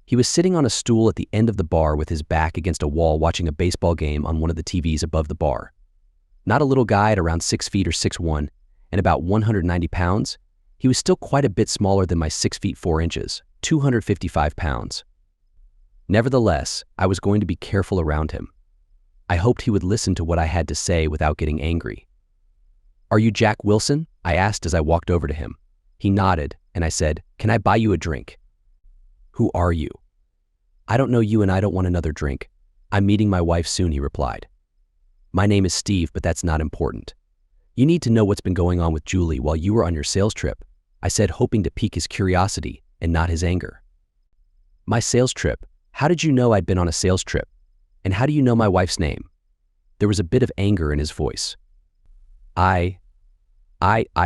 He was sitting on a stool at the end of the bar with his back against a wall watching a baseball game on one of the TVs above the bar. Not a little guy at around 6 feet or 6'1", and about 190 pounds, he was still quite a bit smaller than my 6 feet 4 inches, 255 pounds. Nevertheless, I was going to be careful around him. I hoped he would listen to what I had to say without getting angry. "Are you Jack Wilson?" I asked as I walked over to him. He nodded, and I said, "Can I buy you a drink?" "Who are you?" "I don't know you and I don't want another drink. I'm meeting my wife soon," he replied. "My name is Steve, but that's not important. You need to know what's been going on with Julie while you were on your sales trip," I said, hoping to pique his curiosity and not his anger. "My sales trip? How did you know I'd been on a sales trip? And how do you know my wife's name?" There was a bit of anger in his voice. I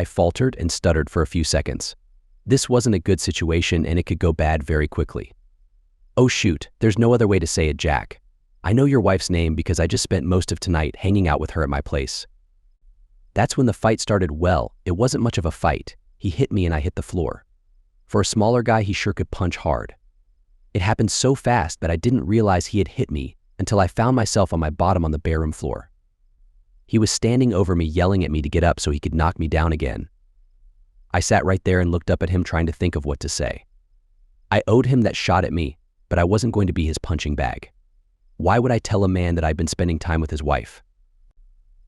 faltered and stuttered for a few seconds. This wasn't a good situation and it could go bad very quickly. "Oh shoot, there's no other way to say it, Jack. I know your wife's name because I just spent most of tonight hanging out with her at my place." That's when the fight started. Well, it wasn't much of a fight. He hit me and I hit the floor. For a smaller guy, he sure could punch hard. It happened so fast that I didn't realize he had hit me until I found myself on my bottom on the bare room floor. He was standing over me yelling at me to get up so he could knock me down again. I sat right there and looked up at him trying to think of what to say. I owed him that shot at me, but I wasn't going to be his punching bag. Why would I tell a man that I'd been spending time with his wife?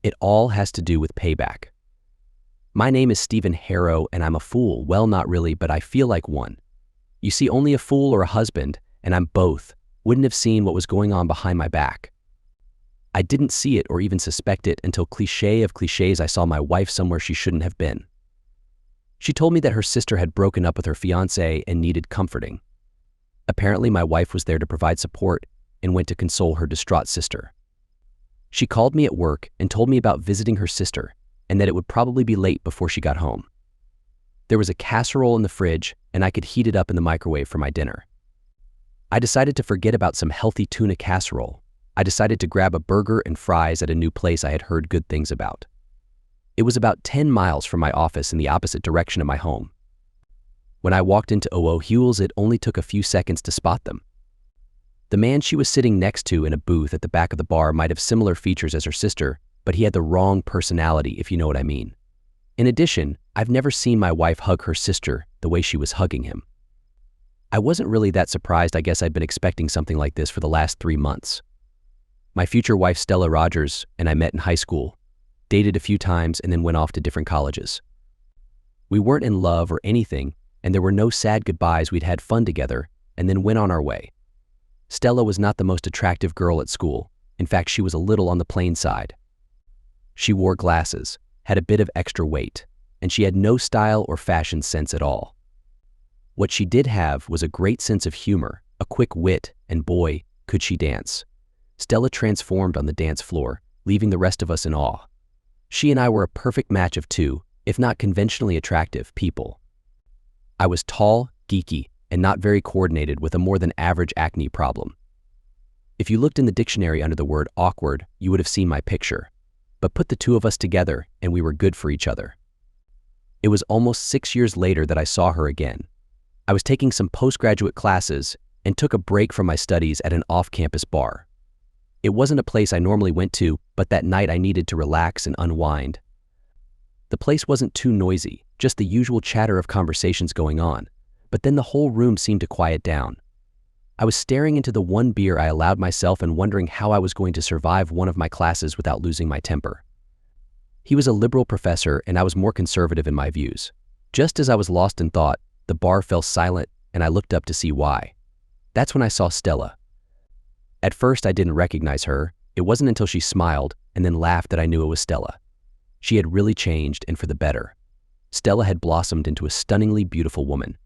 It all has to do with payback. My name is Stephen Harrow and I'm a fool. Well, not really, but I feel like one. You see, only a fool or a husband, and I'm both, wouldn't have seen what was going on behind my back. I didn't see it or even suspect it until, cliché of clichés, I saw my wife somewhere she shouldn't have been. She told me that her sister had broken up with her fiancé and needed comforting. Apparently, my wife was there to provide support and went to console her distraught sister. She called me at work and told me about visiting her sister and that it would probably be late before she got home. There was a casserole in the fridge and I could heat it up in the microwave for my dinner. I decided to forget about some healthy tuna casserole. I decided to grab a burger and fries at a new place I had heard good things about. It was about 10 miles from my office in the opposite direction of my home. When I walked into O.O. Huel's, it only took a few seconds to spot them. The man she was sitting next to in a booth at the back of the bar might have similar features as her sister, but he had the wrong personality, if you know what I mean. In addition, I've never seen my wife hug her sister the way she was hugging him. I wasn't really that surprised. I guess I'd been expecting something like this for the last 3 months. My future wife, Stella Rogers, and I met in high school, dated a few times, and then went off to different colleges. We weren't in love or anything, and there were no sad goodbyes. We'd had fun together, and then went on our way. Stella was not the most attractive girl at school. In fact, she was a little on the plain side. She wore glasses, had a bit of extra weight, and she had no style or fashion sense at all. What she did have was a great sense of humor, a quick wit, and boy, could she dance. Stella transformed on the dance floor, leaving the rest of us in awe. She and I were a perfect match of two, if not conventionally attractive, people. I was tall, geeky, and not very coordinated with a more than average acne problem. If you looked in the dictionary under the word awkward, you would have seen my picture. But put the two of us together, and we were good for each other. It was almost 6 years later that I saw her again. I was taking some postgraduate classes and took a break from my studies at an off-campus bar. It wasn't a place I normally went to, but that night I needed to relax and unwind. The place wasn't too noisy, just the usual chatter of conversations going on, but then the whole room seemed to quiet down. I was staring into the one beer I allowed myself and wondering how I was going to survive one of my classes without losing my temper. He was a liberal professor and I was more conservative in my views. Just as I was lost in thought, the bar fell silent and I looked up to see why. That's when I saw Stella. At first I didn't recognize her. It wasn't until she smiled and then laughed that I knew it was Stella. She had really changed, and for the better. Stella had blossomed into a stunningly beautiful woman.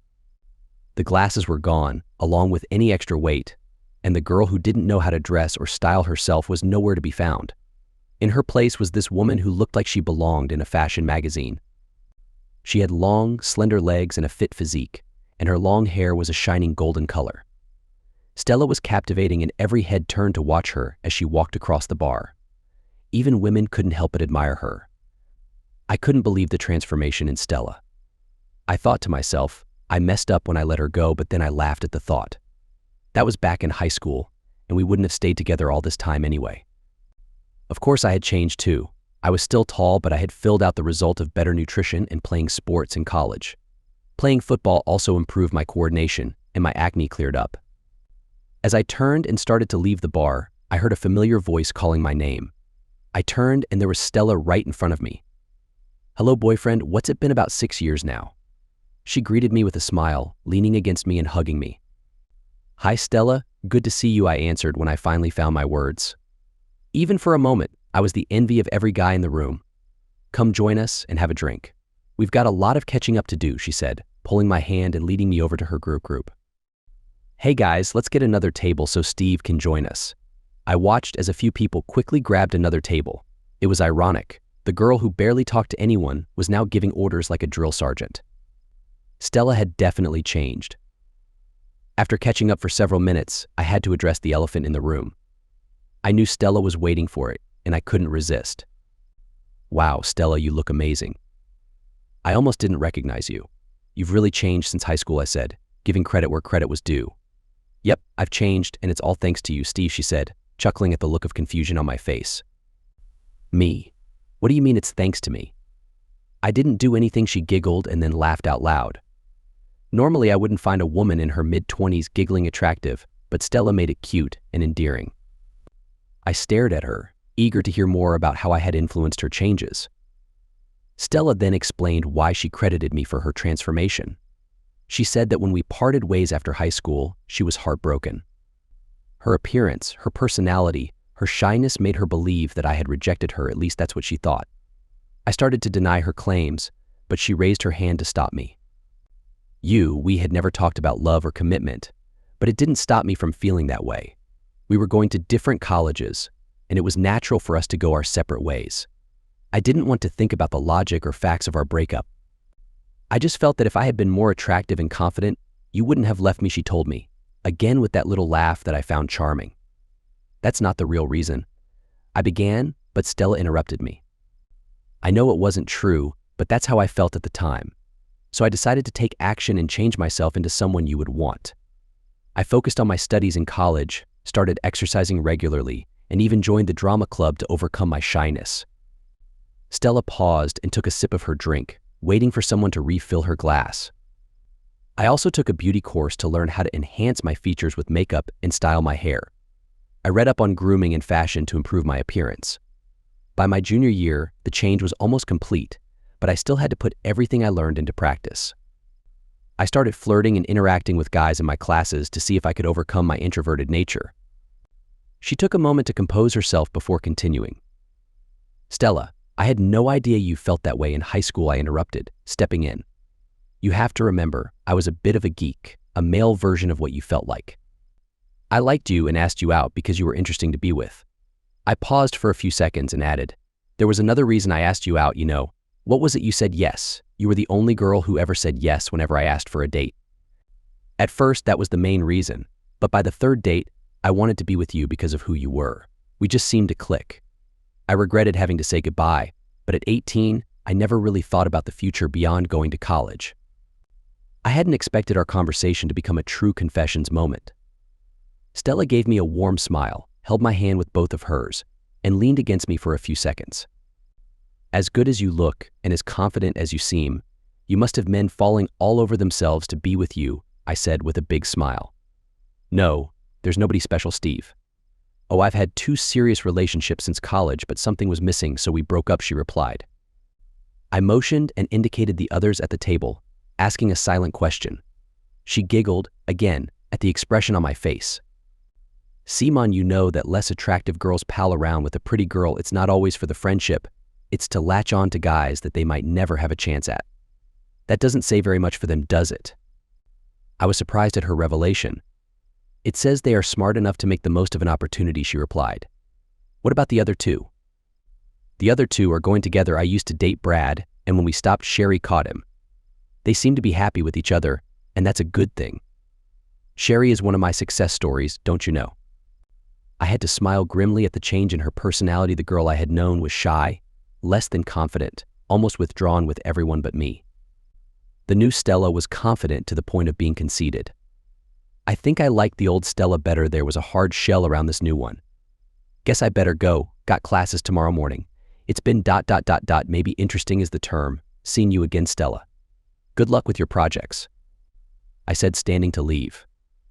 The glasses were gone, along with any extra weight, and the girl who didn't know how to dress or style herself was nowhere to be found. In her place was this woman who looked like she belonged in a fashion magazine. She had long, slender legs and a fit physique, and her long hair was a shining golden color. Stella was captivating and every head turned to watch her as she walked across the bar. Even women couldn't help but admire her. I couldn't believe the transformation in Stella. I thought to myself, I messed up when I let her go, but then I laughed at the thought. That was back in high school, and we wouldn't have stayed together all this time anyway. Of course, I had changed too. I was still tall, but I had filled out the result of better nutrition and playing sports in college. Playing football also improved my coordination, and my acne cleared up. As I turned and started to leave the bar, I heard a familiar voice calling my name. I turned, and there was Stella right in front of me. "Hello, boyfriend, what's it been about 6 years now?" She greeted me with a smile, leaning against me and hugging me. "Hi, Stella, good to see you," I answered when I finally found my words. Even for a moment, I was the envy of every guy in the room. "Come join us and have a drink. We've got a lot of catching up to do," she said, pulling my hand and leading me over to her group. "Hey guys, let's get another table so Steve can join us." I watched as a few people quickly grabbed another table. It was ironic. The girl who barely talked to anyone was now giving orders like a drill sergeant. Stella had definitely changed. After catching up for several minutes, I had to address the elephant in the room. I knew Stella was waiting for it, and I couldn't resist. "Wow, Stella, you look amazing." "I almost didn't recognize you. You've really changed since high school," I said, giving credit where credit was due. "Yep, I've changed, and it's all thanks to you, Steve," she said, chuckling at the look of confusion on my face. "Me? What do you mean it's thanks to me?" "I didn't do anything," she giggled and then laughed out loud. Normally, I wouldn't find a woman in her mid-20s giggling attractive, but Stella made it cute and endearing. I stared at her, eager to hear more about how I had influenced her changes. Stella then explained why she credited me for her transformation. She said that when we parted ways after high school, she was heartbroken. Her appearance, her personality, her shyness made her believe that I had rejected her, at least that's what she thought. I started to deny her claims, but she raised her hand to stop me. We had never talked about love or commitment, but it didn't stop me from feeling that way. We were going to different colleges, and it was natural for us to go our separate ways. I didn't want to think about the logic or facts of our breakup. I just felt that if I had been more attractive and confident, you wouldn't have left me, she told me, again with that little laugh that I found charming. "That's not the real reason." I began, but Stella interrupted me. "I know it wasn't true, but that's how I felt at the time. So I decided to take action and change myself into someone you would want. I focused on my studies in college, started exercising regularly, and even joined the drama club to overcome my shyness." Stella paused and took a sip of her drink, waiting for someone to refill her glass. "I also took a beauty course to learn how to enhance my features with makeup and style my hair. I read up on grooming and fashion to improve my appearance. By my junior year, the change was almost complete, but I still had to put everything I learned into practice. I started flirting and interacting with guys in my classes to see if I could overcome my introverted nature." She took a moment to compose herself before continuing. "Stella, I had no idea you felt that way in high school," I interrupted, stepping in. "You have to remember, I was a bit of a geek, a male version of what you felt like. I liked you and asked you out because you were interesting to be with." I paused for a few seconds and added, "There was another reason I asked you out, you know. What was it you said yes? You were the only girl who ever said yes whenever I asked for a date." "At first, that was the main reason, but by the third date, I wanted to be with you because of who you were. We just seemed to click. I regretted having to say goodbye, but at 18, I never really thought about the future beyond going to college." I hadn't expected our conversation to become a true confessions moment. Stella gave me a warm smile, held my hand with both of hers, and leaned against me for a few seconds. "As good as you look and as confident as you seem, you must have men falling all over themselves to be with you," I said with a big smile. "No, there's nobody special, Steve." "Oh, I've had 2 serious relationships since college, but something was missing, so we broke up," she replied. I motioned and indicated the others at the table, asking a silent question. She giggled, again, at the expression on my face. "Simon, you know that less attractive girls pal around with a pretty girl. It's not always for the friendship. It's to latch on to guys that they might never have a chance at. That doesn't say very much for them, does it?" I was surprised at her revelation. "It says they are smart enough to make the most of an opportunity," she replied. "What about the other 2? "The other 2 are going together. I used to date Brad, and when we stopped, Sherry caught him. They seem to be happy with each other, and that's a good thing. Sherry is one of my success stories, don't you know?" I had to smile grimly at the change in her personality. The girl I had known was shy, less than confident, almost withdrawn with everyone but me. The new Stella was confident to the point of being conceited. I think I liked the old Stella better. There was a hard shell around this new one. Guess I better go. Got classes tomorrow morning. It's been ... Maybe interesting is the term. Seeing you again, Stella. Good luck with your projects. I said, standing to leave.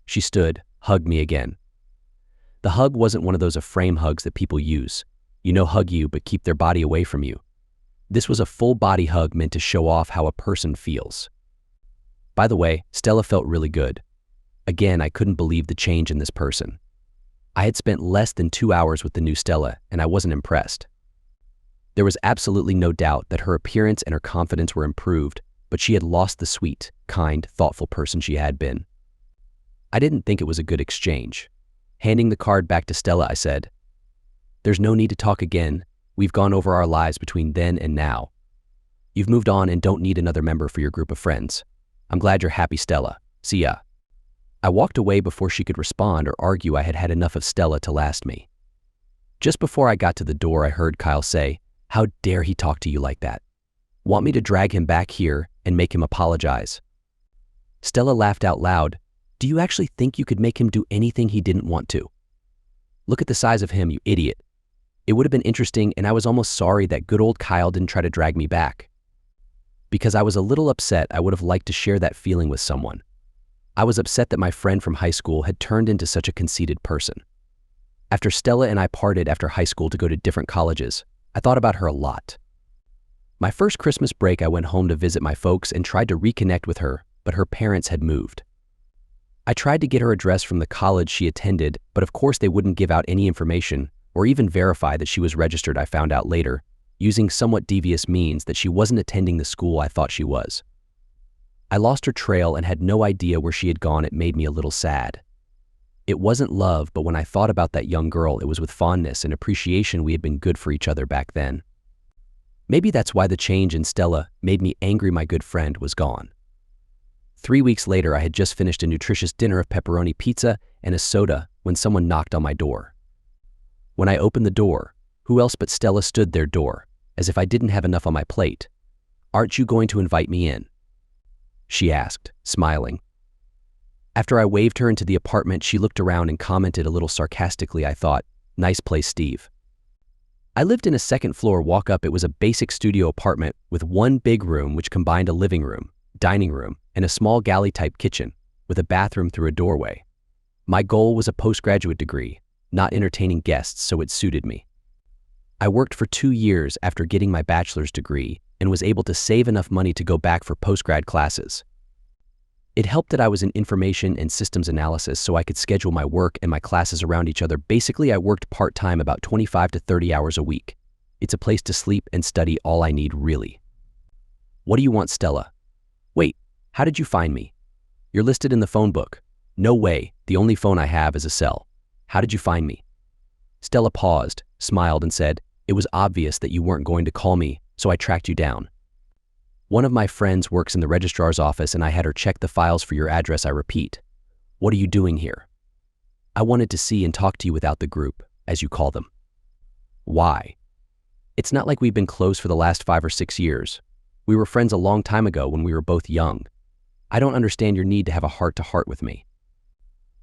She stood, hugged me again. The hug wasn't one of those frame hugs that people use. You know, hug you but keep their body away from you. This was a full body hug meant to show off how a person feels. By the way, Stella felt really good. Again, I couldn't believe the change in this person. I had spent less than 2 hours with the new Stella, and I wasn't impressed. There was absolutely no doubt that her appearance and her confidence were improved, but she had lost the sweet, kind, thoughtful person she had been. I didn't think it was a good exchange. Handing the card back to Stella, I said, "There's no need to talk again. We've gone over our lives between then and now. You've moved on and don't need another member for your group of friends. I'm glad you're happy, Stella. See ya." I walked away before she could respond or argue. I had had enough of Stella to last me. Just before I got to the door, I heard Kyle say, "How dare he talk to you like that? Want me to drag him back here and make him apologize?" Stella laughed out loud. "Do you actually think you could make him do anything he didn't want to? Look at the size of him, you idiot." It would have been interesting, and I was almost sorry that good old Kyle didn't try to drag me back. Because I was a little upset. I would have liked to share that feeling with someone. I was upset that my friend from high school had turned into such a conceited person. After Stella and I parted after high school to go to different colleges, I thought about her a lot. My first Christmas break, I went home to visit my folks and tried to reconnect with her, but her parents had moved. I tried to get her address from the college she attended, but of course they wouldn't give out any information or even verify that she was registered. I found out later, using somewhat devious means, that she wasn't attending the school I thought she was. I lost her trail and had no idea where she had gone. It made me a little sad. It wasn't love, but when I thought about that young girl, it was with fondness and appreciation. We had been good for each other back then. Maybe that's why the change in Stella made me angry. My good friend was gone. 3 weeks later, I had just finished a nutritious dinner of pepperoni pizza and a soda when someone knocked on my door. When I opened the door, who else but Stella stood their door, as if I didn't have enough on my plate. "Aren't you going to invite me in?" she asked, smiling. After I waved her into the apartment, she looked around and commented a little sarcastically. I thought, "Nice place, Steve." I lived in a second-floor walk-up. It was a basic studio apartment with one big room which combined a living room, dining room, and a small galley-type kitchen with a bathroom through a doorway. My goal was a postgraduate degree, not entertaining guests, so it suited me. I worked for 2 years after getting my bachelor's degree and was able to save enough money to go back for postgrad classes. It helped that I was in information and systems analysis, so I could schedule my work and my classes around each other. Basically, I worked part-time, about 25 to 30 hours a week. It's a place to sleep and study, all I need, really. "What do you want, Stella?" "Wait, how did you find me?" "You're listed in the phone book." "No way, the only phone I have is a cell. How did you find me?" Stella paused, smiled, and said, "It was obvious that you weren't going to call me, so I tracked you down. One of my friends works in the registrar's office and I had her check the files for your address. I repeat, what are you doing here?" "I wanted to see and talk to you without the group, as you call them." "Why?" "It's not like we've been close for the last 5 or 6 years. We were friends a long time ago when we were both young. I don't understand your need to have a heart-to-heart with me.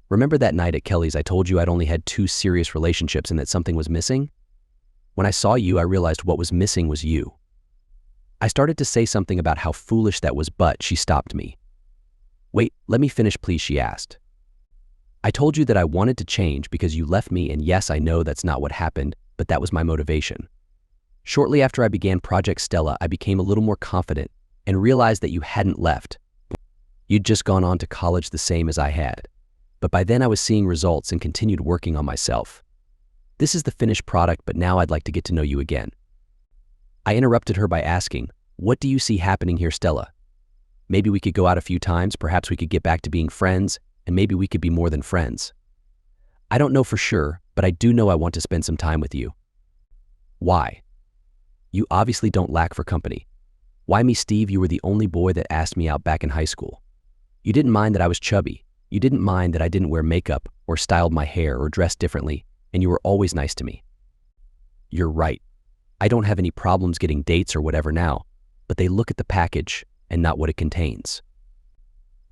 Remember that night at Kelly's I told you I'd only had 2 serious relationships and that something was missing? When I saw you, I realized what was missing was you." I started to say something about how foolish that was, but she stopped me. "Wait, let me finish, please," she asked. "I told you that I wanted to change because you left me, and yes, I know that's not what happened, but that was my motivation. Shortly after I began Project Stella, I became a little more confident and realized that you hadn't left. You'd just gone on to college the same as I had. But by then I was seeing results and continued working on myself. This is the finished product, but now I'd like to get to know you again." I interrupted her by asking, "What do you see happening here, Stella? Maybe we could go out a few times, perhaps we could get back to being friends, and maybe we could be more than friends. I don't know for sure, but I do know I want to spend some time with you." "Why?" "You obviously don't lack for company." "Why me, Steve? You were the only boy that asked me out back in high school. You didn't mind that I was chubby. You didn't mind that I didn't wear makeup or styled my hair or dressed differently, and you were always nice to me." "You're right. I don't have any problems getting dates or whatever now, but they look at the package and not what it contains."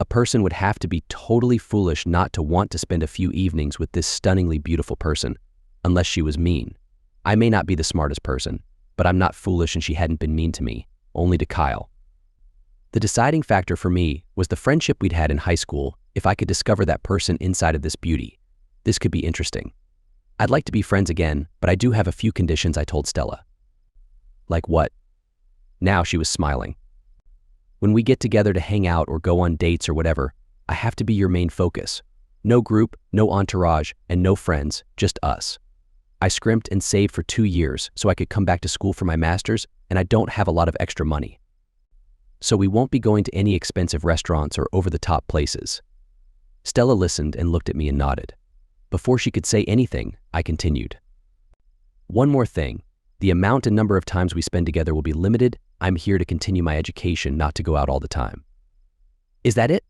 A person would have to be totally foolish not to want to spend a few evenings with this stunningly beautiful person, unless she was mean. I may not be the smartest person, but I'm not foolish and she hadn't been mean to me, only to Kyle. The deciding factor for me was the friendship we'd had in high school. If I could discover that person inside of this beauty, this could be interesting. I'd like to be friends again, but I do have a few conditions, I told Stella. Like what? Now she was smiling. When we get together to hang out or go on dates or whatever, I have to be your main focus. No group, no entourage, and no friends, just us. I scrimped and saved for 2 years so I could come back to school for my master's, and I don't have a lot of extra money. So we won't be going to any expensive restaurants or over-the-top places. Stella listened and looked at me and nodded. Before she could say anything, I continued. One more thing. The amount and number of times we spend together will be limited. I'm here to continue my education, not to go out all the time. Is that it?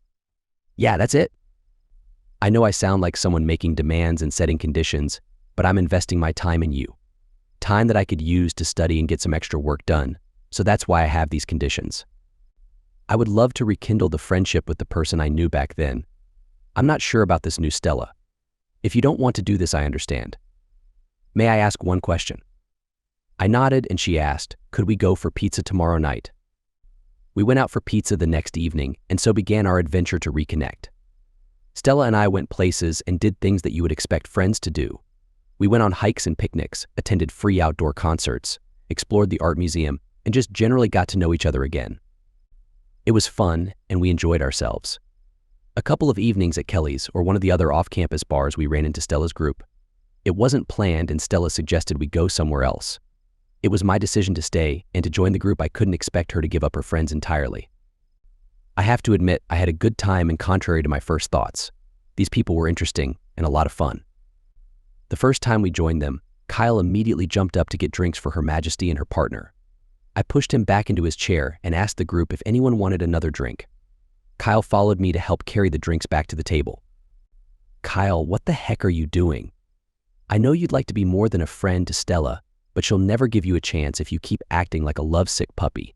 Yeah, that's it. I know I sound like someone making demands and setting conditions, but I'm investing my time in you. Time that I could use to study and get some extra work done, so that's why I have these conditions. I would love to rekindle the friendship with the person I knew back then. I'm not sure about this new Stella. If you don't want to do this, I understand. May I ask one question? I nodded and she asked, could we go for pizza tomorrow night? We went out for pizza the next evening and so began our adventure to reconnect. Stella and I went places and did things that you would expect friends to do. We went on hikes and picnics, attended free outdoor concerts, explored the art museum, and just generally got to know each other again. It was fun and we enjoyed ourselves. A couple of evenings at Kelly's or one of the other off-campus bars we ran into Stella's group. It wasn't planned and Stella suggested we go somewhere else. It was my decision to stay and to join the group. I couldn't expect her to give up her friends entirely. I have to admit, I had a good time and contrary to my first thoughts. These people were interesting and a lot of fun. The first time we joined them, Kyle immediately jumped up to get drinks for Her Majesty and her partner. I pushed him back into his chair and asked the group if anyone wanted another drink. Kyle followed me to help carry the drinks back to the table. Kyle, what the heck are you doing? I know you'd like to be more than a friend to Stella, but she'll never give you a chance if you keep acting like a lovesick puppy.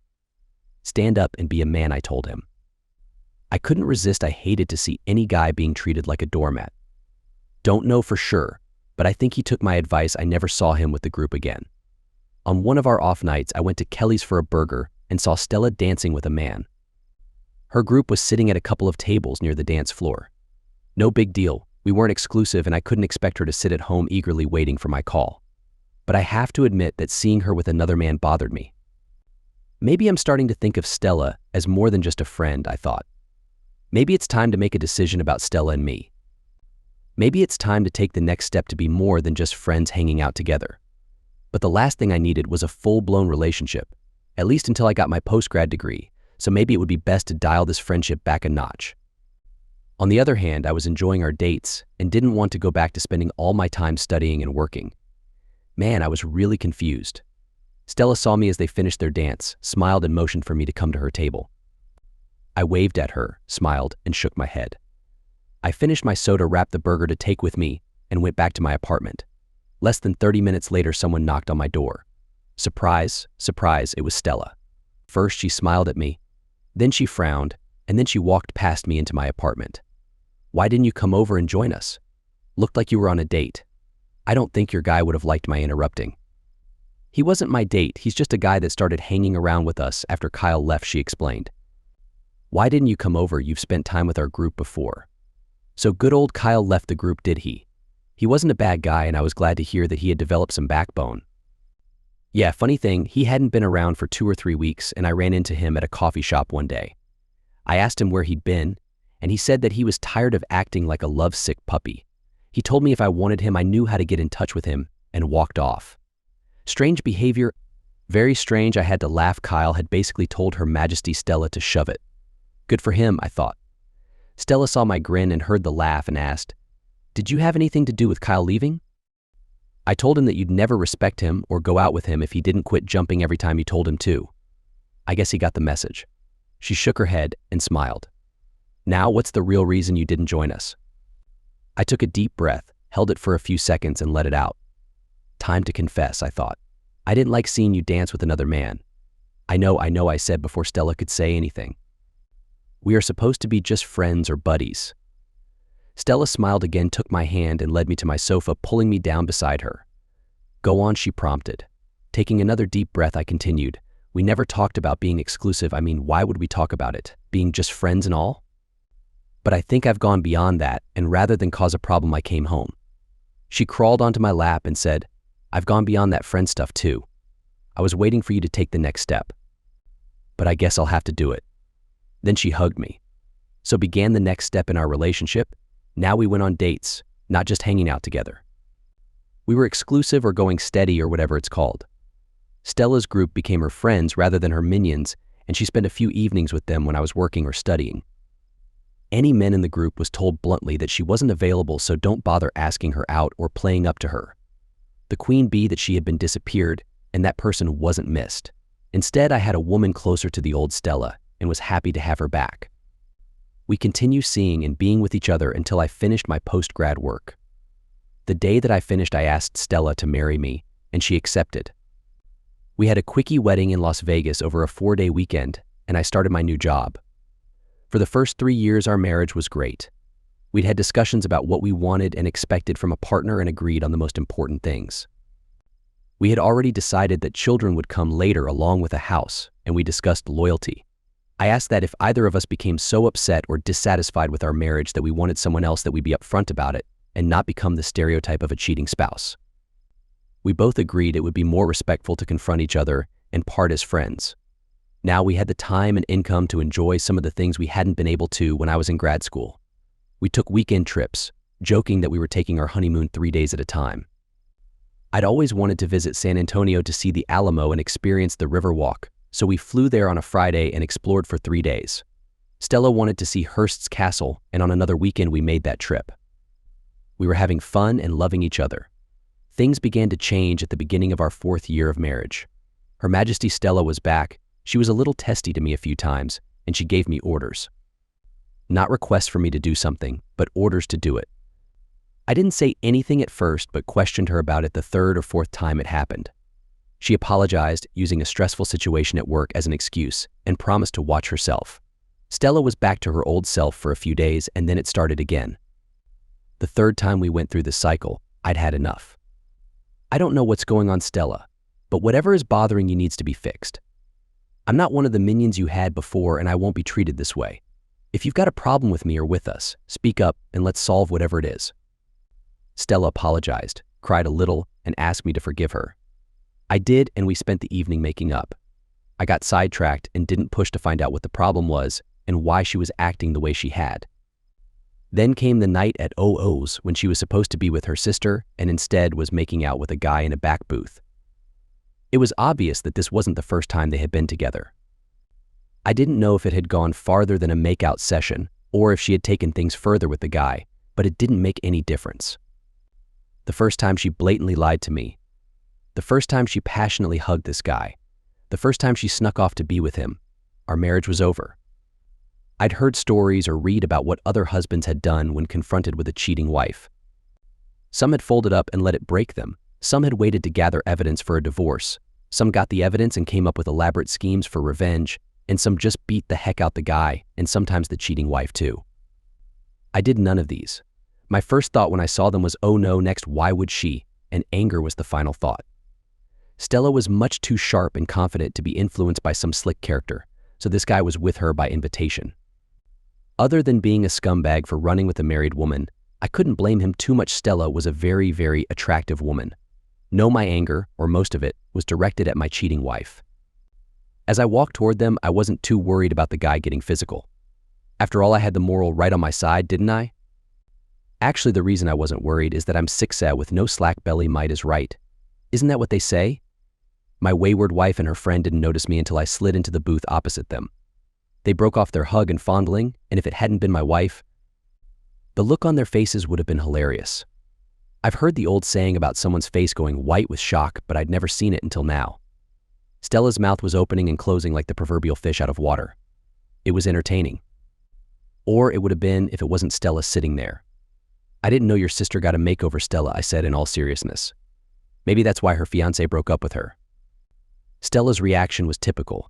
Stand up and be a man, I told him. I couldn't resist. I hated to see any guy being treated like a doormat. Don't know for sure, but I think he took my advice. I never saw him with the group again. On one of our off nights, I went to Kelly's for a burger and saw Stella dancing with a man. Her group was sitting at a couple of tables near the dance floor. No big deal. We weren't exclusive and I couldn't expect her to sit at home eagerly waiting for my call. But I have to admit that seeing her with another man bothered me. Maybe I'm starting to think of Stella as more than just a friend, I thought. Maybe it's time to make a decision about Stella and me. Maybe it's time to take the next step to be more than just friends hanging out together. But the last thing I needed was a full-blown relationship, at least until I got my post-grad degree, so maybe it would be best to dial this friendship back a notch. On the other hand, I was enjoying our dates and didn't want to go back to spending all my time studying and working. Man, I was really confused. Stella saw me as they finished their dance, smiled and motioned for me to come to her table. I waved at her, smiled, and shook my head. I finished my soda, wrapped the burger to take with me, and went back to my apartment. Less than 30 minutes later, someone knocked on my door. Surprise, surprise, it was Stella. First, she smiled at me, then she frowned, and then she walked past me into my apartment. Why didn't you come over and join us? Looked like you were on a date. I don't think your guy would have liked my interrupting. He wasn't my date, he's just a guy that started hanging around with us after Kyle left, she explained. Why didn't you come over? You've spent time with our group before. So good old Kyle left the group, did he? He wasn't a bad guy and I was glad to hear that he had developed some backbone. Yeah, funny thing, he hadn't been around for 2 or 3 weeks and I ran into him at a coffee shop one day. I asked him where he'd been and he said that he was tired of acting like a lovesick puppy. He told me if I wanted him, I knew how to get in touch with him, and walked off. Strange behavior, very strange. I had to laugh. Kyle had basically told Her Majesty Stella to shove it. Good for him, I thought. Stella saw my grin and heard the laugh and asked, did you have anything to do with Kyle leaving? I told him that you'd never respect him or go out with him if he didn't quit jumping every time you told him to. I guess he got the message. She shook her head and smiled. Now, what's the real reason you didn't join us? I took a deep breath, held it for a few seconds and let it out. Time to confess, I thought. I didn't like seeing you dance with another man. I know, I said before Stella could say anything. We are supposed to be just friends or buddies." Stella smiled again, took my hand, and led me to my sofa, pulling me down beside her. "Go on," she prompted. Taking another deep breath, I continued. "We never talked about being exclusive. I mean, why would we talk about it? Being just friends and all? But I think I've gone beyond that, and rather than cause a problem, I came home." She crawled onto my lap and said, "I've gone beyond that friend stuff too. I was waiting for you to take the next step. But I guess I'll have to do it." Then she hugged me. So began the next step in our relationship. Now we went on dates, not just hanging out together. We were exclusive or going steady or whatever it's called. Stella's group became her friends rather than her minions, and she spent a few evenings with them when I was working or studying. Any men in the group was told bluntly that she wasn't available, so don't bother asking her out or playing up to her. The queen bee that she had been disappeared, and that person wasn't missed. Instead, I had a woman closer to the old Stella and was happy to have her back. We continued seeing and being with each other until I finished my post-grad work. The day that I finished, I asked Stella to marry me, and she accepted. We had a quickie wedding in Las Vegas over a 4-day weekend, and I started my new job. For the first 3 years, our marriage was great. We'd had discussions about what we wanted and expected from a partner and agreed on the most important things. We had already decided that children would come later along with a house, and we discussed loyalty. I asked that if either of us became so upset or dissatisfied with our marriage that we wanted someone else, that we be upfront about it and not become the stereotype of a cheating spouse. We both agreed it would be more respectful to confront each other and part as friends. Now we had the time and income to enjoy some of the things we hadn't been able to when I was in grad school. We took weekend trips, joking that we were taking our honeymoon 3 days at a time. I'd always wanted to visit San Antonio to see the Alamo and experience the Riverwalk, so we flew there on a Friday and explored for 3 days. Stella wanted to see Hearst's Castle, and on another weekend we made that trip. We were having fun and loving each other. Things began to change at the beginning of our 4th year of marriage. Her Majesty Stella was back. She was a little testy to me a few times, and she gave me orders. Not requests for me to do something, but orders to do it. I didn't say anything at first, but questioned her about it the 3rd or 4th time it happened. She apologized, using a stressful situation at work as an excuse, and promised to watch herself. Stella was back to her old self for a few days, and then it started again. The 3rd time we went through this cycle, I'd had enough. "I don't know what's going on, Stella, but whatever is bothering you needs to be fixed. I'm not one of the minions you had before, and I won't be treated this way. If you've got a problem with me or with us, speak up and let's solve whatever it is." Stella apologized, cried a little, and asked me to forgive her. I did, and we spent the evening making up. I got sidetracked and didn't push to find out what the problem was and why she was acting the way she had. Then came the night at OO's when she was supposed to be with her sister and instead was making out with a guy in a back booth. It was obvious that this wasn't the first time they had been together. I didn't know if it had gone farther than a makeout session or if she had taken things further with the guy, but it didn't make any difference. The first time she blatantly lied to me. The first time she passionately hugged this guy. The first time she snuck off to be with him. Our marriage was over. I'd heard stories or read about what other husbands had done when confronted with a cheating wife. Some had folded up and let it break them. Some had waited to gather evidence for a divorce. Some got the evidence and came up with elaborate schemes for revenge, and some just beat the heck out the guy, and sometimes the cheating wife too. I did none of these. My first thought when I saw them was, oh no, next, why would she? And anger was the final thought. Stella was much too sharp and confident to be influenced by some slick character, so this guy was with her by invitation. Other than being a scumbag for running with a married woman, I couldn't blame him too much. Stella was a very, very attractive woman. No, my anger, or most of it, was directed at my cheating wife. As I walked toward them, I wasn't too worried about the guy getting physical. After all, I had the moral right on my side, didn't I? Actually, the reason I wasn't worried is that I'm sick-sad with no slack belly. Might is right. Isn't that what they say? My wayward wife and her friend didn't notice me until I slid into the booth opposite them. They broke off their hug and fondling, and if it hadn't been my wife, the look on their faces would have been hilarious. I've heard the old saying about someone's face going white with shock, but I'd never seen it until now. Stella's mouth was opening and closing like the proverbial fish out of water. It was entertaining. Or it would have been if it wasn't Stella sitting there. I didn't know your sister got a makeover, Stella, I said in all seriousness. Maybe that's why her fiancé broke up with her. Stella's reaction was typical.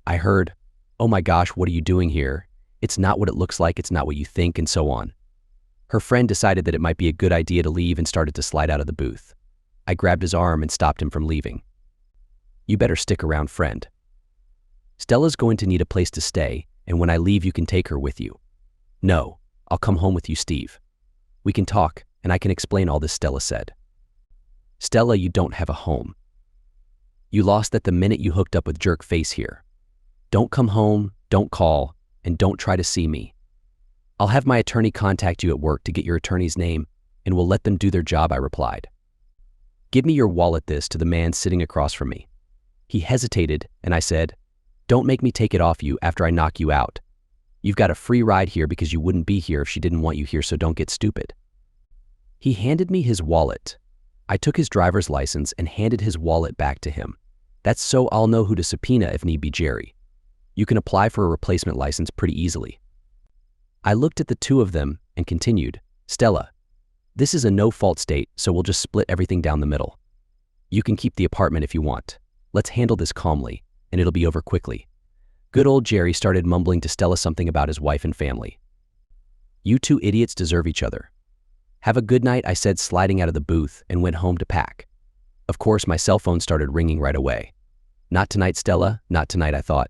I heard, "Oh my gosh, what are you doing here?" It's not what it looks like, it's not what you think, and so on. Her friend decided that it might be a good idea to leave and started to slide out of the booth. I grabbed his arm and stopped him from leaving. You better stick around, friend. Stella's going to need a place to stay, and when I leave, you can take her with you. No, I'll come home with you, Steve. We can talk, and I can explain all this, Stella said. Stella, you don't have a home. You lost that the minute you hooked up with jerk face here. Don't come home, don't call, and don't try to see me. I'll have my attorney contact you at work to get your attorney's name, and we'll let them do their job, I replied. Give me your wallet, this to the man sitting across from me. He hesitated, and I said, don't make me take it off you after I knock you out. You've got a free ride here because you wouldn't be here if she didn't want you here, so don't get stupid. He handed me his wallet. I took his driver's license and handed his wallet back to him. That's so I'll know who to subpoena if need be, Jerry. You can apply for a replacement license pretty easily. I looked at the two of them and continued, Stella, this is a no-fault state, so we'll just split everything down the middle. You can keep the apartment if you want. Let's handle this calmly, and it'll be over quickly. Good old Jerry started mumbling to Stella something about his wife and family. You two idiots deserve each other. Have a good night, I said, sliding out of the booth, and went home to pack. Of course, my cell phone started ringing right away. Not tonight, Stella, not tonight, I thought.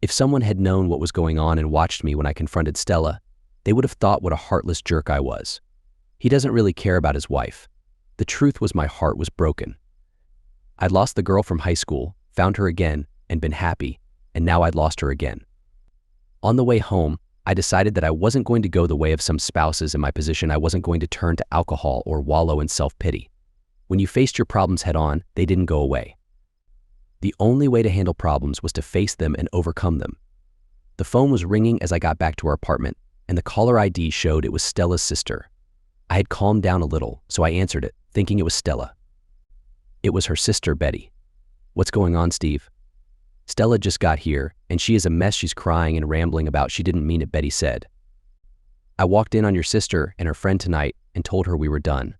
If someone had known what was going on and watched me when I confronted Stella, they would have thought what a heartless jerk I was. He doesn't really care about his wife. The truth was my heart was broken. I'd lost the girl from high school, found her again, and been happy, and now I'd lost her again. On the way home, I decided that I wasn't going to go the way of some spouses in my position. I wasn't going to turn to alcohol or wallow in self-pity. When you faced your problems head-on, they didn't go away. The only way to handle problems was to face them and overcome them. The phone was ringing as I got back to our apartment, and the caller ID showed it was Stella's sister. I had calmed down a little, so I answered it, thinking it was Stella. It was her sister, Betty. What's going on, Steve? Stella just got here, and she is a mess. She's crying and rambling about she didn't mean it, Betty said. I walked in on your sister and her friend tonight and told her we were done.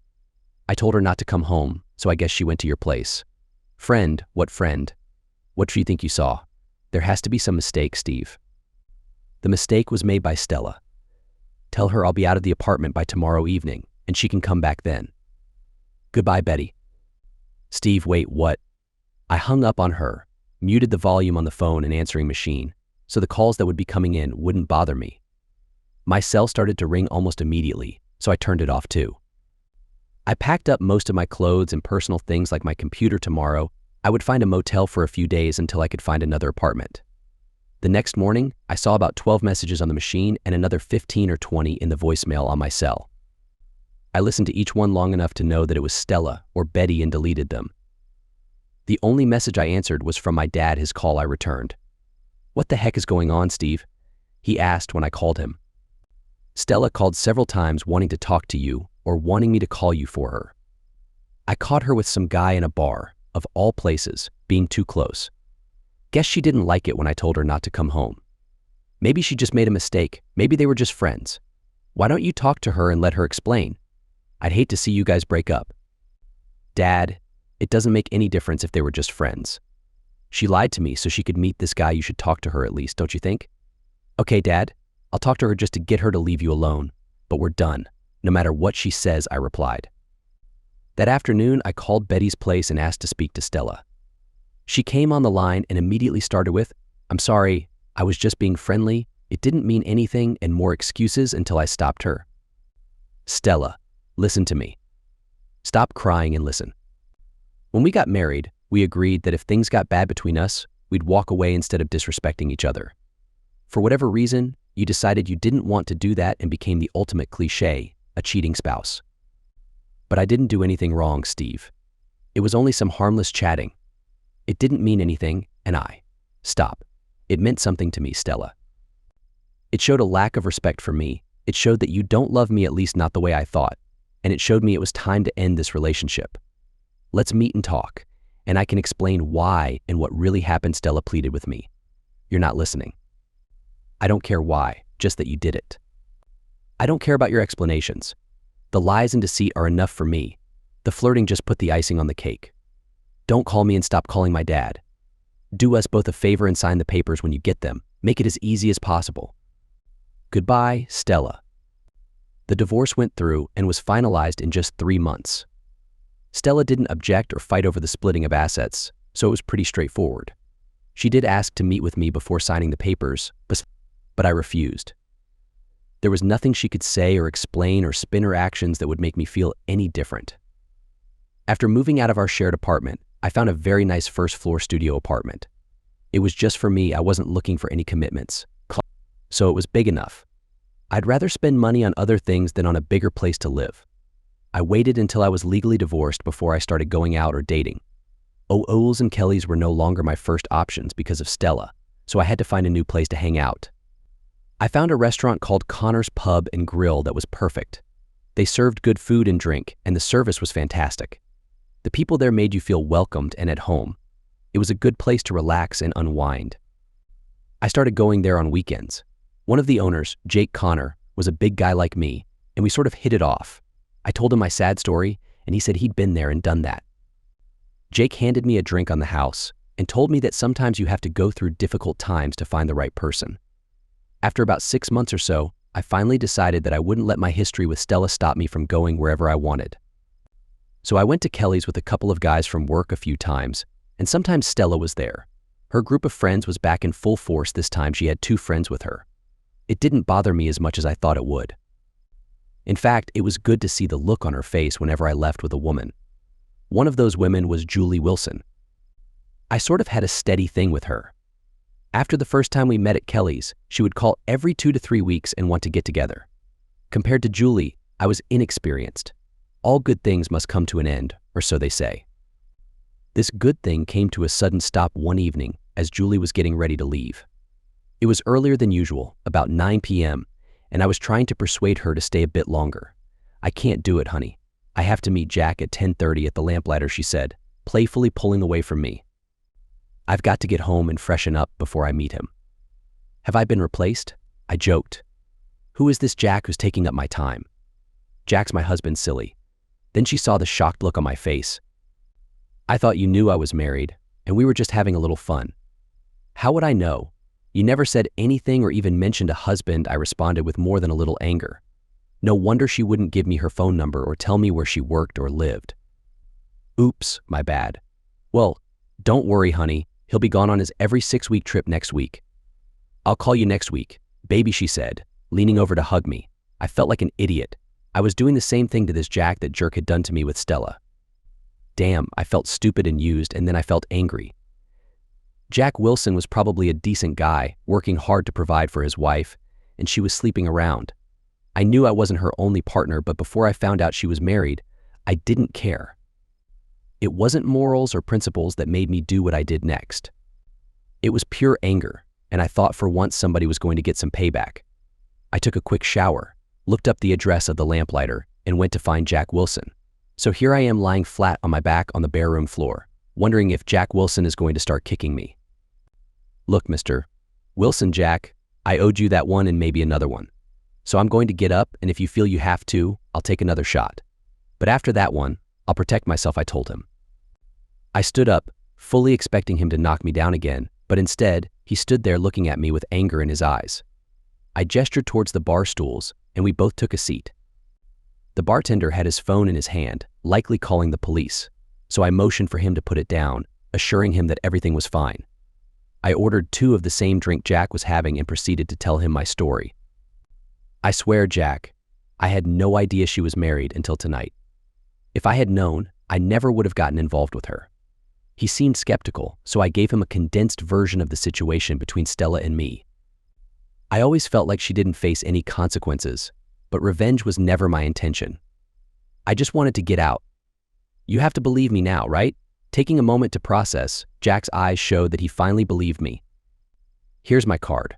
I told her not to come home, so I guess she went to your place. Friend? What friend? What do you think you saw? There has to be some mistake, Steve. The mistake was made by Stella. Tell her I'll be out of the apartment by tomorrow evening, and she can come back then. Goodbye, Betty. Steve, wait, what? I hung up on her, muted the volume on the phone and answering machine, so the calls that would be coming in wouldn't bother me. My cell started to ring almost immediately, so I turned it off too. I packed up most of my clothes and personal things like my computer. Tomorrow, I would find a motel for a few days until I could find another apartment. The next morning, I saw about 12 messages on the machine and another 15 or 20 in the voicemail on my cell. I listened to each one long enough to know that it was Stella or Betty and deleted them. The only message I answered was from my dad. His call I returned. What the heck is going on, Steve? He asked when I called him. Stella called several times wanting to talk to you or wanting me to call you for her. I caught her with some guy in a bar, of all places, being too close. Guess she didn't like it when I told her not to come home. Maybe she just made a mistake. Maybe they were just friends. Why don't you talk to her and let her explain? I'd hate to see you guys break up. Dad, it doesn't make any difference if they were just friends. She lied to me so she could meet this guy. You should talk to her at least, don't you think? Okay, Dad, I'll talk to her just to get her to leave you alone, but we're done, no matter what she says, I replied. That afternoon, I called Betty's place and asked to speak to Stella. She came on the line and immediately started with, I'm sorry, I was just being friendly. It didn't mean anything, and more excuses until I stopped her. Stella, listen to me. Stop crying and listen. When we got married, we agreed that if things got bad between us, we'd walk away instead of disrespecting each other. For whatever reason, you decided you didn't want to do that and became the ultimate cliché, a cheating spouse. But I didn't do anything wrong, Steve. It was only some harmless chatting. It didn't mean anything, and stop. It meant something to me, Stella. It showed a lack of respect for me. It showed that you don't love me, at least not the way I thought. And it showed me it was time to end this relationship. Let's meet and talk, and I can explain why and what really happened, Stella pleaded with me. You're not listening. I don't care why, just that you did it. I don't care about your explanations. The lies and deceit are enough for me. The flirting just put the icing on the cake. Don't call me and stop calling my dad. Do us both a favor and sign the papers when you get them. Make it as easy as possible. Goodbye, Stella. The divorce went through and was finalized in just 3 months. Stella didn't object or fight over the splitting of assets, so it was pretty straightforward. She did ask to meet with me before signing the papers, but I refused. There was nothing she could say or explain or spin her actions that would make me feel any different. After moving out of our shared apartment, I found a very nice first-floor studio apartment. It was just for me. I wasn't looking for any commitments, so it was big enough. I'd rather spend money on other things than on a bigger place to live. I waited until I was legally divorced before I started going out or dating. O'O's and Kelly's were no longer my first options because of Stella, so I had to find a new place to hang out. I found a restaurant called Connor's Pub and Grill that was perfect. They served good food and drink, and the service was fantastic. The people there made you feel welcomed and at home. It was a good place to relax and unwind. I started going there on weekends. One of the owners, Jake Connor, was a big guy like me, and we sort of hit it off. I told him my sad story, and he said he'd been there and done that. Jake handed me a drink on the house and told me that sometimes you have to go through difficult times to find the right person. After about 6 months or so, I finally decided that I wouldn't let my history with Stella stop me from going wherever I wanted. So I went to Kelly's with a couple of guys from work a few times, and sometimes Stella was there. Her group of friends was back in full force this time. She had 2 friends with her. It didn't bother me as much as I thought it would. In fact, it was good to see the look on her face whenever I left with a woman. One of those women was Julie Wilson. I sort of had a steady thing with her. After the first time we met at Kelly's, she would call every 2 to 3 weeks and want to get together. Compared to Julie, I was inexperienced. All good things must come to an end, or so they say. This good thing came to a sudden stop one evening as Julie was getting ready to leave. It was earlier than usual, about 9 p.m., and I was trying to persuade her to stay a bit longer. "I can't do it, honey. I have to meet Jack at 10:30 at the Lamplighter," she said, playfully pulling away from me. "I've got to get home and freshen up before I meet him." "Have I been replaced?" I joked. "Who is this Jack who's taking up my time?" "Jack's my husband, silly." Then she saw the shocked look on my face. "I thought you knew I was married, and we were just having a little fun." "How would I know? You never said anything or even mentioned a husband," I responded with more than a little anger. No wonder she wouldn't give me her phone number or tell me where she worked or lived. "Oops, my bad." "Well, don't worry, honey. He'll be gone on his every 6-week trip next week." "I'll call you next week, baby," she said, leaning over to hug me. I felt like an idiot. I was doing the same thing to this Jack that jerk had done to me with Stella. Damn, I felt stupid and used, and then I felt angry. Jack Wilson was probably a decent guy, working hard to provide for his wife, and she was sleeping around. I knew I wasn't her only partner, but before I found out she was married, I didn't care. It wasn't morals or principles that made me do what I did next. It was pure anger, and I thought for once somebody was going to get some payback. I took a quick shower, looked up the address of the Lamplighter, and went to find Jack Wilson. So here I am lying flat on my back on the bare room floor, wondering if Jack Wilson is going to start kicking me. "Look, Mr. Wilson, Jack, I owed you that one and maybe another one. So I'm going to get up, and if you feel you have to, I'll take another shot. But after that one, I'll protect myself," I told him. I stood up, fully expecting him to knock me down again, but instead, he stood there looking at me with anger in his eyes. I gestured towards the bar stools, and we both took a seat. The bartender had his phone in his hand, likely calling the police, so I motioned for him to put it down, assuring him that everything was fine. I ordered 2 of the same drink Jack was having and proceeded to tell him my story. "I swear, Jack, I had no idea she was married until tonight. If I had known, I never would have gotten involved with her." He seemed skeptical, so I gave him a condensed version of the situation between Stella and me. I always felt like she didn't face any consequences, but revenge was never my intention. I just wanted to get out. "You have to believe me now, right?" Taking a moment to process, Jack's eyes showed that he finally believed me. "Here's my card.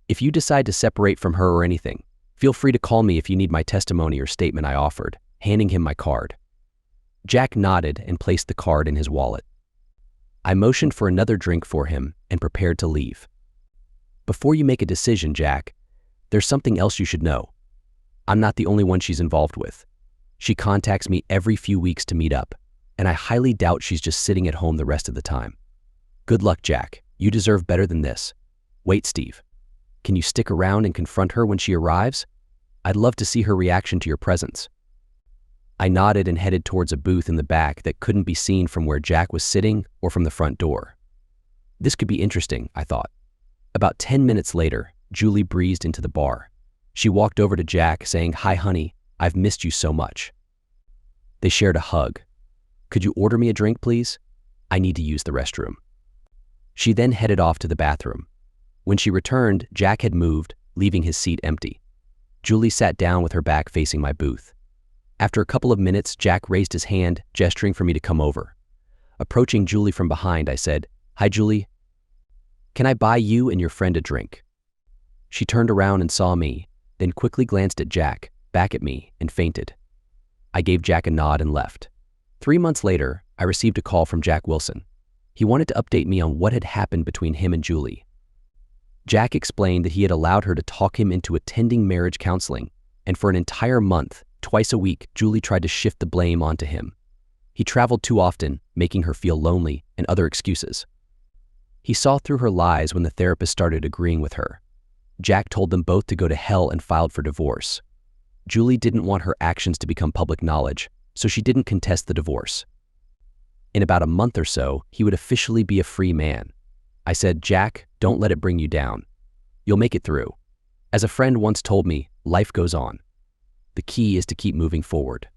If you decide to separate from her or anything, feel free to call me if you need my testimony or statement," I offered, handing him my card. Jack nodded and placed the card in his wallet. I motioned for another drink for him and prepared to leave. "Before you make a decision, Jack, there's something else you should know. I'm not the only one she's involved with. She contacts me every few weeks to meet up, and I highly doubt she's just sitting at home the rest of the time. Good luck, Jack. You deserve better than this. Wait, Steve." Can you stick around and confront her when she arrives? I'd love to see her reaction to your presence." I nodded and headed towards a booth in the back that couldn't be seen from where Jack was sitting or from the front door. This could be interesting, I thought. About 10 minutes later, Julie breezed into the bar. She walked over to Jack, saying, "Hi, honey, I've missed you so much." They shared a hug. "Could you order me a drink, please? I need to use the restroom." She then headed off to the bathroom. When she returned, Jack had moved, leaving his seat empty. Julie sat down with her back facing my booth. After a couple of minutes, Jack raised his hand, gesturing for me to come over. Approaching Julie from behind, I said, "Hi, Julie. Can I buy you and your friend a drink?" She turned around and saw me, then quickly glanced at Jack, back at me, and fainted. I gave Jack a nod and left. 3 months later, I received a call from Jack Wilson. He wanted to update me on what had happened between him and Julie. Jack explained that he had allowed her to talk him into attending marriage counseling, and for an entire month, twice a week, Julie tried to shift the blame onto him. He traveled too often, making her feel lonely, and other excuses. He saw through her lies when the therapist started agreeing with her. Jack told them both to go to hell and filed for divorce. Julie didn't want her actions to become public knowledge, so she didn't contest the divorce. In about a month or so, he would officially be a free man. I said, "Jack, don't let it bring you down. You'll make it through. As a friend once told me, life goes on. The key is to keep moving forward."